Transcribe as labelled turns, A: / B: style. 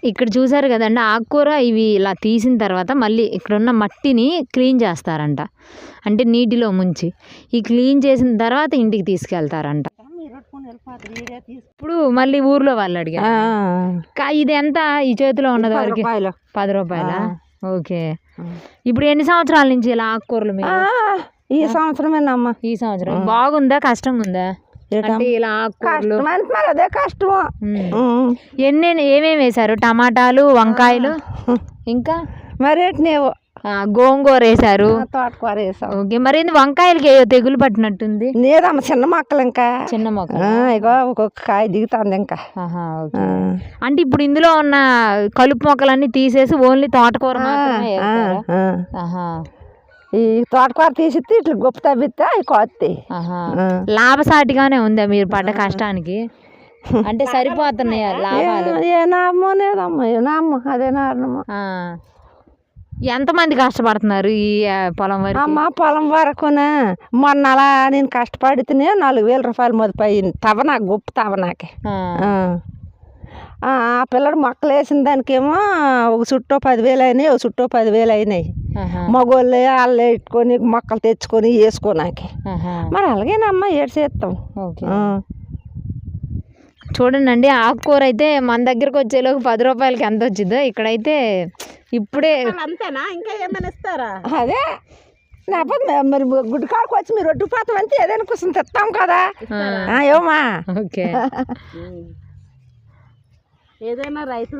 A: ఇక్కడ చూసారు కదండి ఆకుకూర ఇవి ఇలా తీసిన తర్వాత మళ్ళీ ఇక్కడున్న మట్టిని క్లీన్ చేస్తారంట, అంటే నీటిలో ముంచి ఈ క్లీన్ చేసిన తర్వాత ఇంటికి తీసుకెళ్తారంట. ఇప్పుడు మళ్ళీ ఊర్లో వాళ్ళు అడిగారు ఇది ఎంత ఈ చేతిలో ఉన్నది వరకు 10 రూపాయలా? ఓకే. ఇప్పుడు ఎన్ని సంవత్సరాల నుంచి ఇలా ఆకుకూరలు మీరు?
B: ఈ సంవత్సరమేనమ్మా.
A: ఈ సంవత్సరం బాగుందా కష్టంగా ఉందా? అంటే ఇలా ఆకుకూరలు
B: అదే కష్టం.
A: ఏమేమి వేశారు? టమాటాలు, వంకాయలు, ఇంకా
B: మరి
A: గోంగూర వేసారు,
B: తోటకూర వేసాం.
A: ఓకే. మరి వంకాయలకి తెగులు పట్టినట్టుంది?
B: లేదమ్మ చిన్న మొక్కలు, ఇంకా
A: చిన్న మొక్కలు.
B: ఇగో ఒక్కొక్క కాయ దిగుతుంది ఇంకా.
A: అంటే ఇప్పుడు ఇందులో ఉన్న కలుపు మొక్కలన్నీ తీసేసి ఓన్లీ తోటకూర మాత్రమే
B: ఈ తోటకూర తీసిస్తే ఇట్లా గొప్ప తవ్వితే అవి కోస్తాయి.
A: లాభసాటిగానే ఉందా మీరు పడ్డ కష్టానికి? అంటే సరిపోతున్నాయా లాభాలు?
B: ఏ నామో లేదమ్మా, ఏ నామో అదే నామో.
A: ఎంతమంది కష్టపడుతున్నారు ఈ పొలం వరకు?
B: అమ్మ పొలం వరకునే మొన్న అలా నేను కష్టపడితేనే 4,000 రూపాయలు మొదలైంది. తవనా గొప్ప తవనాకి. ఆ పిల్లడు మొక్కలు వేసిన దానికేమో ఒక చుట్టూ 10,000 అయినాయి, ఒక చుట్టూ 10,000 అయినాయి. మగోళ్ళే వాళ్ళు పెట్టుకొని మొక్కలు తెచ్చుకొని వేసుకోనాకి. మరి అలాగేనమ్మా ఏడు చేస్తాం.
A: చూడండి ఆకుకూర అయితే మన దగ్గరకు వచ్చేలోకి 10 రూపాయలకి ఎంత వచ్చిందో, ఇక్కడైతే ఇప్పుడే
B: అంతేనా? ఇంకా ఏమైనా ఇస్తారా? అదే లేకపోతే మరి గుడ్డు కాడకు వచ్చి మీరు ఒడ్డు పాతం అంతే ఏదైనా కూర్చొని తెస్తాం కదా. ఏమా?
A: ఓకే.
B: ఏదైనా రైతుల